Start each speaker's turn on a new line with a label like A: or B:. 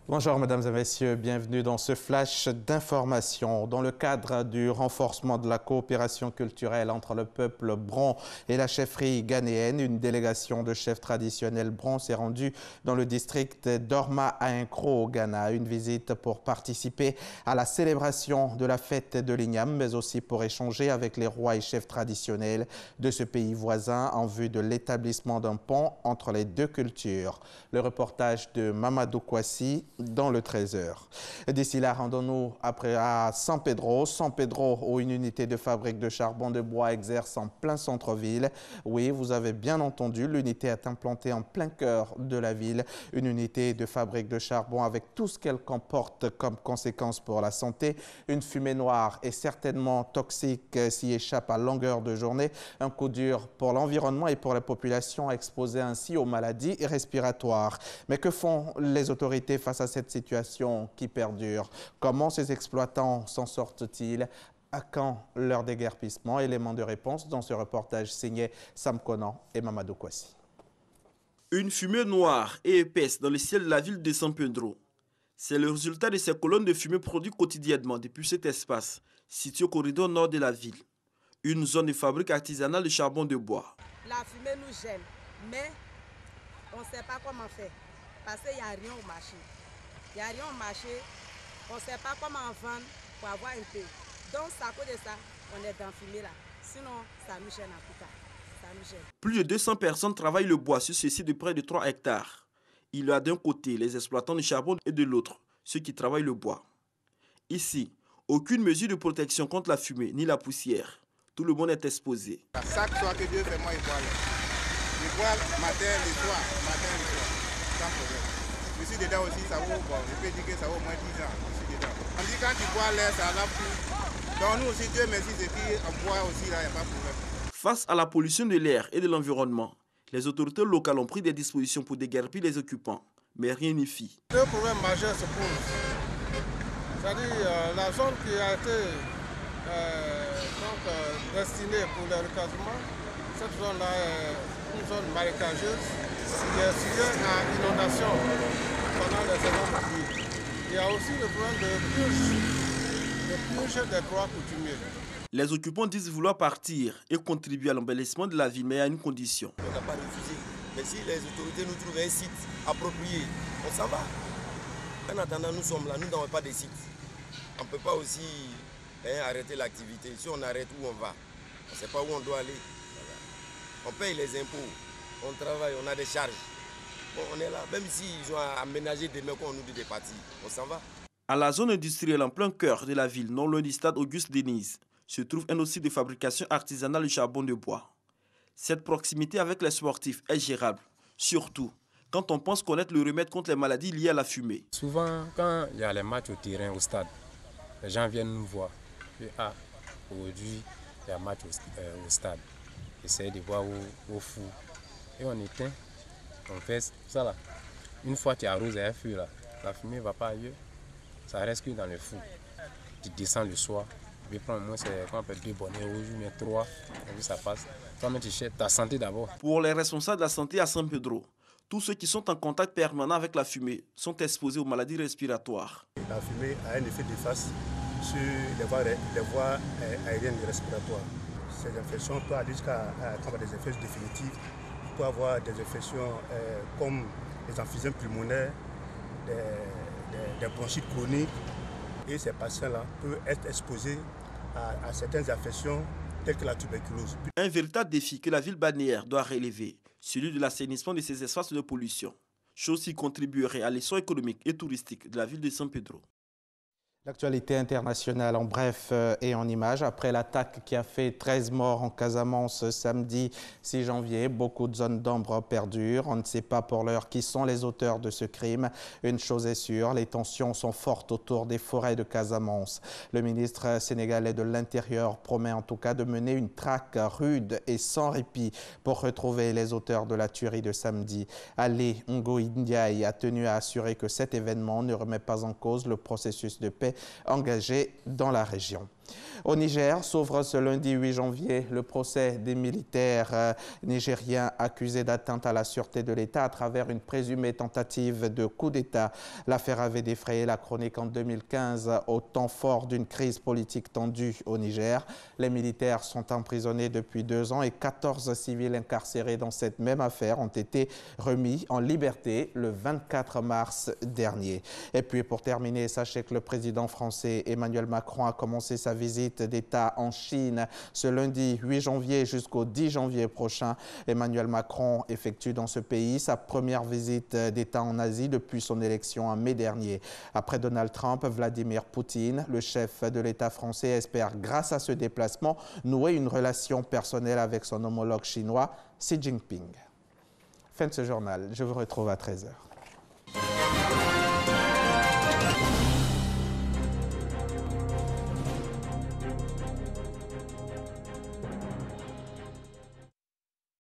A: Bonjour mesdames et messieurs, bienvenue dans ce flash d'information. Dans le cadre du renforcement de la coopération culturelle entre le peuple bron et la chefferie ghanéenne, une délégation de chefs traditionnels bron s'est rendue dans le district d'Orma à Nkro au Ghana. Une visite pour participer à la célébration de la fête de l'Ignam, mais aussi pour échanger avec les rois et chefs traditionnels de ce pays voisin en vue de l'établissement d'un pont entre les deux cultures. Le reportage de Mamadou Kwasi dans le 13h. D'ici là, rendons-nous à San Pedro, où une unité de fabrique de charbon de bois exerce en plein centre-ville. Oui, vous avez bien entendu, l'unité est implantée en plein cœur de la ville. Une unité de fabrique de charbon avec tout ce qu'elle comporte comme conséquence pour la santé. Une fumée noire et certainement toxique s'y échappe à longueur de journée. Un coup dur pour l'environnement et pour la population exposée ainsi aux maladies respiratoires. Mais que font les autorités face à cette situation qui perdure? Comment ces exploitants s'en sortent-ils? À quand leur déguerpissement? Élément de réponse dans ce reportage signé Sam Conan et Mamadou Kwasi.
B: Une fumée noire et épaisse dans le ciel de la ville de San Pedro. C'est le résultat de ces colonnes de fumée produites quotidiennement depuis cet espace, situé au corridor nord de la ville. Une zone de fabrique artisanale de charbon de bois.
C: La fumée nous gêne, mais on ne sait pas comment faire, parce qu'il n'y a rien au marché. Il n'y a rien au marché, on ne sait pas comment vendre pour avoir un peu. Donc, à cause de ça, on est dans la fumée là. Sinon, ça nous gêne en tout cas. Ça nous gêne.
B: Plus de 200 personnes travaillent le bois sur ce site de près de 3 hectares. Il y a d'un côté les exploitants de charbon et de l'autre ceux qui travaillent le bois. Ici, aucune mesure de protection contre la fumée ni la poussière. Tout le monde est exposé.
D: Chaque soir que Dieu fait, moi, il boit. Je bois matin et soir, sans problème. Je suis dedans aussi, ça vaut, bon, je peux dire que ça vaut au moins 10 ans. Je suis dedans. On dit quand tu bois l'air, ça lave tout. Donc nous aussi, Dieu merci, c'est qu'on boit aussi, là, il n'y a pas de problème.
B: Face à la pollution de l'air et de l'environnement, les autorités locales ont pris des dispositions pour déguerpir les occupants, mais rien n'y fit.
E: Deux problèmes majeurs se posent. C'est-à-dire la zone qui a été destinée pour le recasement, cette zone-là est une zone marécageuse qui est sujet à inondation pendant les saisons de pluie. Il y a aussi le problème de purge des droits coutumiers.
B: Les occupants disent vouloir partir et contribuer à l'embellissement de la ville, mais à une condition.
F: On n'a pas refusé. Mais si les autorités nous trouvent un site approprié, on s'en va. En attendant, nous sommes là, nous n'avons pas de site. On ne peut pas aussi arrêter l'activité. Si on arrête, où on va? On ne sait pas où on doit aller. Voilà. On paye les impôts, on travaille, on a des charges. Bon, on est là. Même s'ils ont aménagé demain qu'on nous dit de partir, on s'en va.
B: À la zone industrielle en plein cœur de la ville, non loin du stade Auguste Denise, se trouve un site de fabrication artisanale de charbon de bois. Cette proximité avec les sportifs est gérable, surtout quand on pense connaître le remède contre les maladies liées à la fumée.
G: Souvent, quand il y a les matchs au terrain, au stade, les gens viennent nous voir. Puis, aujourd'hui, il y a un match au stade. J'essaie de voir au fou. Et on éteint, on fait ça là. Une fois que tu arroses un feu là, la fumée ne va pas ailleurs. Ça reste que dans le fou. Tu descends le soir. Je vais prendre moi, c'est qu'on appelle 2 bonnets rouges, mais 3, et puis ça passe. Toi-même, tu cherches ta santé d'abord.
B: Pour les responsables de la santé à San Pedro, tous ceux qui sont en contact permanent avec la fumée sont exposés aux maladies respiratoires.
H: La fumée a un effet néfaste sur les voies aériennes et respiratoires. Ces infections peuvent aller jusqu'à des effets définitifs. Il peut y avoir des infections comme les emphysèmes pulmonaires, des bronchites chroniques. Et ces patients-là peuvent être exposés à certaines infections telles que la tuberculose.
B: Un véritable défi que la ville balnéaire doit relever, celui de l'assainissement de ces espaces de pollution, chose qui contribuerait à l'essor économique et touristique de la ville de San Pedro.
A: L'actualité internationale en bref et en images. Après l'attaque qui a fait 13 morts en Casamance samedi 6 janvier, beaucoup de zones d'ombre perdurent. On ne sait pas pour l'heure qui sont les auteurs de ce crime. Une chose est sûre, les tensions sont fortes autour des forêts de Casamance. Le ministre sénégalais de l'Intérieur promet en tout cas de mener une traque rude et sans répit pour retrouver les auteurs de la tuerie de samedi. Ali Ngoï Ndiaye a tenu à assurer que cet événement ne remet pas en cause le processus de paix engagé dans la région. Au Niger, s'ouvre ce lundi 8 janvier le procès des militaires nigériens accusés d'atteinte à la sûreté de l'État à travers une présumée tentative de coup d'État. L'affaire avait défrayé la chronique en 2015 au temps fort d'une crise politique tendue au Niger. Les militaires sont emprisonnés depuis 2 ans et 14 civils incarcérés dans cette même affaire ont été remis en liberté le 24 mars dernier. Et puis pour terminer, sachez que le président français Emmanuel Macron a commencé sa visite d'État en Chine ce lundi 8 janvier jusqu'au 10 janvier prochain. Emmanuel Macron effectue dans ce pays sa première visite d'État en Asie depuis son élection en mai dernier. Après Donald Trump, Vladimir Poutine, le chef de l'État français, espère grâce à ce déplacement nouer une relation personnelle avec son homologue chinois Xi Jinping. Fin de ce journal, je vous retrouve à 13h.